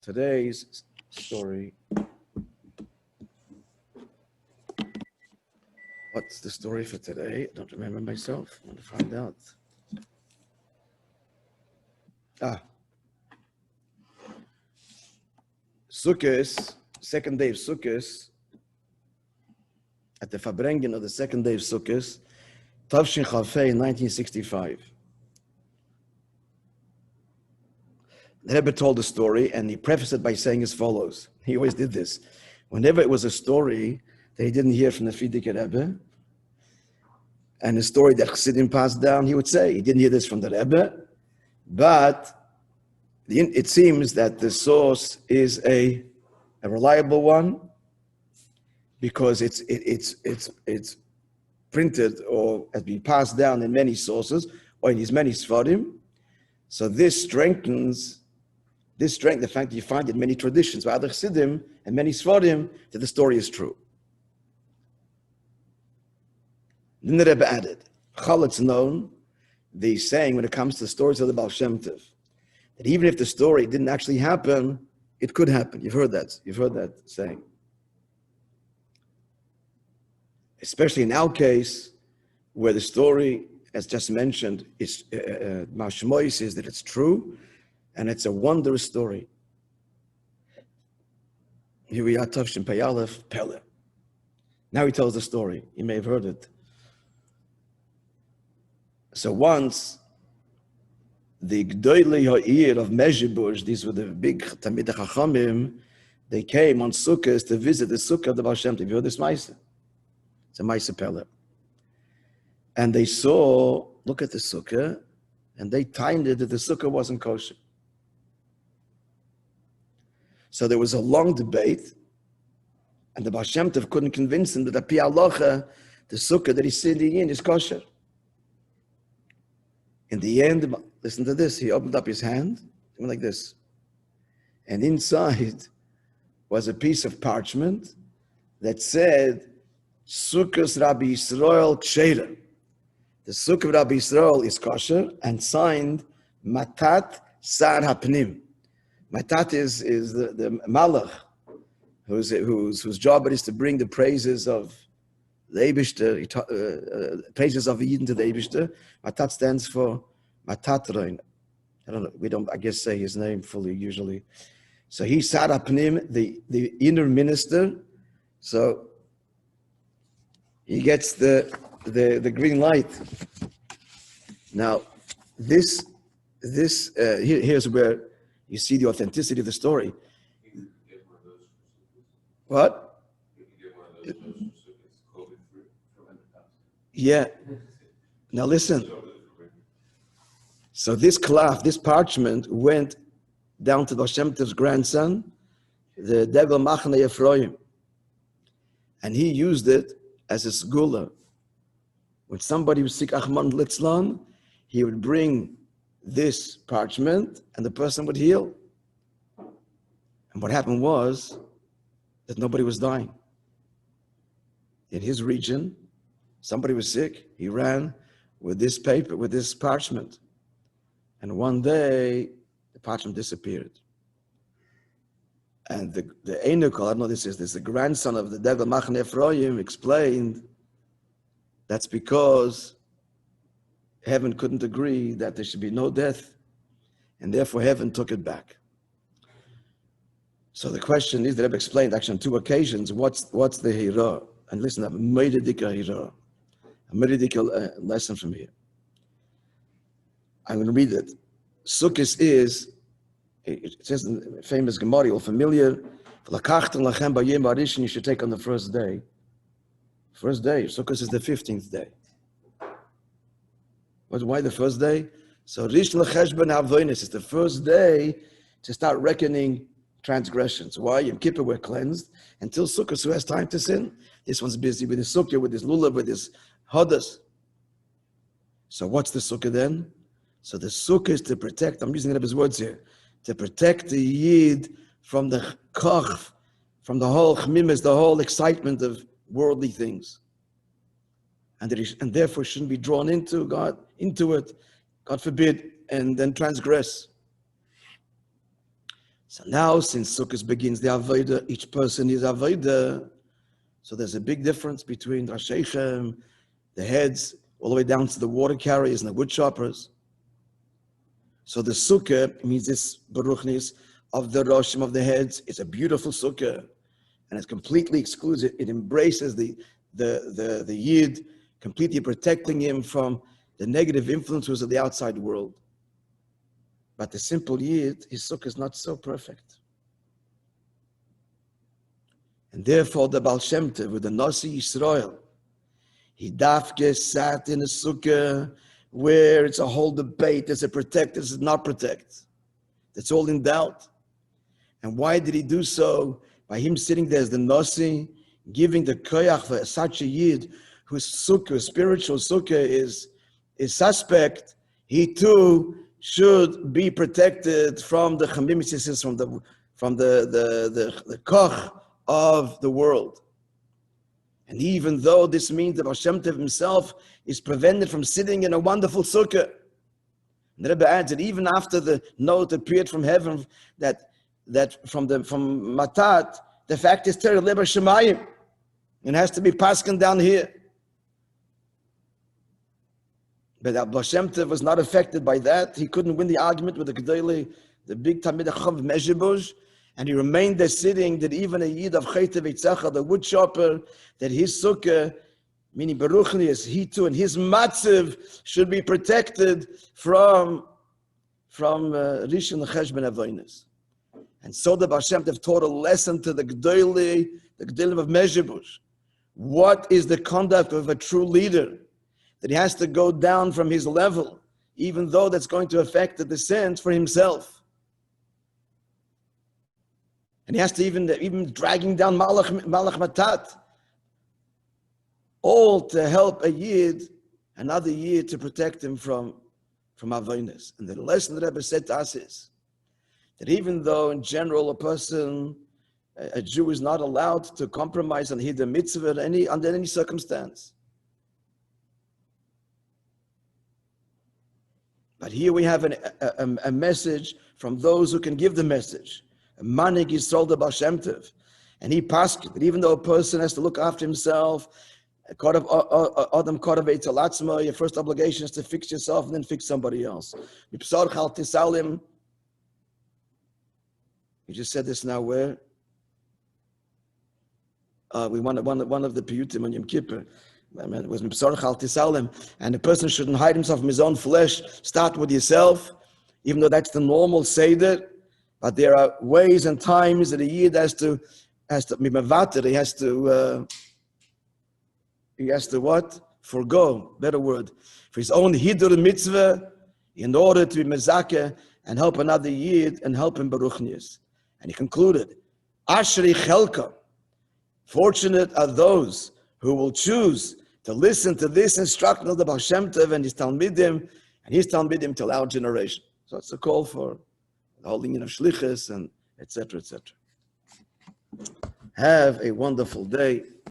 Today's story. What's the story for today? I don't remember myself. I want to find out. Sukkot, second day of Sukkot, at the Fabrengen of the second day of Sukkot, Tavshin Chafei, 1965. The Rebbe told the story, and he prefaced it by saying as follows. He always did this. Whenever it was a story that he didn't hear from the Frierdiker Rebbe, and a story that Chassidim passed down, he would say, he didn't hear this from the Rebbe, but it seems that the source is a reliable one because it's printed or has been passed down in many sources or in his many Sfarim. So this strengthens the fact that you find in many traditions by other Chassidim and many Sfarim that the story is true. Then the Rebbe added, Chalet's known, the saying when it comes to the stories of the Baal Shem Tov, that even if the story didn't actually happen, it could happen. You've heard that saying. Especially in our case, where the story, as just mentioned, is Moishe is that it's true, and it's a wondrous story. Here we are, Tavshin Pei Aleph, Pele. Now he tells the story. You may have heard it. So once, the Gdoilei Ha'ir of Mezhibush, these were the big Talmidei Chachamim, they came on Sukkot to visit the Sukkah of the Baal Shem Tov. You heard this Maisa? It's a Maisa Pele. And they saw, look at the Sukkah, and they timed it that the Sukkah wasn't kosher. So there was a long debate, and the Baal Shem Tov couldn't convince him that the Pi Halacha, the Sukkah that he's sitting in, is kosher. In the end, listen to this, he opened up his hand, went like this. And inside was a piece of parchment that said, Sukkos Rabbi Yisrael Ksheira. The Sukkah of Rabbi Yisrael is kosher, and signed Matat Sar HaPnim. Matat is the Malach, whose job it is to bring the praises of the Eibishter, praises of Eden to the Eibishter. Matat stands for Matat Rein. I don't know, we don't, I guess, say his name fully usually. So he's Sar HaPnim, the inner minister. So he gets the green light. Now, here's where you see the authenticity of the story. What? Yeah. Now listen. So this cloth, this parchment, went down to the Shem Tov's grandson, the Degel Machne Ephraim, and he used it as a segula. When somebody was sick, Achman Litzlan, he would bring this parchment and the person would heal. And what happened was that nobody was dying. In his region, somebody was sick, he ran with this paper, with this parchment. And one day, the parchment disappeared. And the Einukal, I don't know this is the grandson of the Degel Machne Ephraim, explained that's because heaven couldn't agree that there should be no death, and therefore heaven took it back. So the question is, the Rebbe explained actually on two occasions, what's the hira? And listen, a meridika hira, a meridika lesson from here. I'm going to read it. Sukkot is, it says in the famous Gemara, you're familiar, you should take on the first day. First day, Sukkot is the 15th day. Why the first day? So Rish L'Cheshbon Havonis is the first day to start reckoning transgressions. Why? Yom Kippur we're cleansed. Until Sukkot, who has time to sin? This one's busy with his Sukkah, with his Lulav, with his Hodas. So what's the Sukkah then? So the Sukkah is to protect, I'm using Rebbe's words here, to protect the Yid from the Koch, from the whole Chmimis, the whole excitement of worldly things. And therefore shouldn't be drawn into it, God forbid, and then transgress. So now, since Sukkot begins the Avodah, each person is Avodah. So there's a big difference between Rashechem, the heads, all the way down to the water carriers and the wood choppers. So the Sukkah means this Baruchnis of the Roshim of the heads. It's a beautiful Sukkah, and it's completely exclusive. It embraces the Yid, completely protecting him from the negative influences of the outside world. But the simple Yid, his Sukkah is not so perfect. And therefore the Baal Shem Tov, with the Nasi Yisrael, he dafke sat in a Sukkah where it's a whole debate, does it protect, does it not protect? That's all in doubt. And why did he do so? By him sitting there as the Nasi, giving the koyach for such a Yid whose Sukkah, spiritual Sukkah is suspect, he too should be protected from the chamimisis, from the koch of the world. And even though this means that Hashem Tov himself is prevented from sitting in a wonderful sukkah, and the Rebbe adds that even after the note appeared from heaven that from Matat, the fact is Tereh Leber Shemayim, it has to be pasken down here. But Hashem Tov was not affected by that. He couldn't win the argument with the Gedolei, the big Talmid Chacham Mezhebush, and he remained there sitting, that even a Yid of Chayte Veitzachah, the wood chopper, that his sukkah, meaning Baruchnius, he too, and his matziv should be protected from Rishon Cheshbon Avonis. And so the Baal Shem Tov taught a lesson to the Gedolei of Mezhebush. What is the conduct of a true leader? That he has to go down from his level, even though that's going to affect the descent for himself. And he has to even dragging down Malach Matat, all to help a Yid, another Yid, to protect him from Avonis. And the lesson that Rebbe said to us is that even though in general a Jew is not allowed to compromise on Hiddur Mitzvah under any circumstance. But here we have a message from those who can give the message. Manig Yisrael the Baal Shem Tov. And he passed that even though a person has to look after himself, Adam your first obligation is to fix yourself and then fix somebody else. You just said this now where? We one of the piyutim on Yom Kippur. It was and the person shouldn't hide himself from his own flesh. Start with yourself, even though that's the normal seder. But there are ways and times that a Yid has to be mevater. He has to what? Forgo, better word, for his own Hiddur Mitzvah, in order to be mezakeh and help another Yid and help him Baruchnius. And he concluded, Ashri Chelka, fortunate are those who will choose to listen to this instruction of the Baal Shem Tov and his Talmidim till our generation. So it's a call for the holding of shlichus and etc. Have a wonderful day.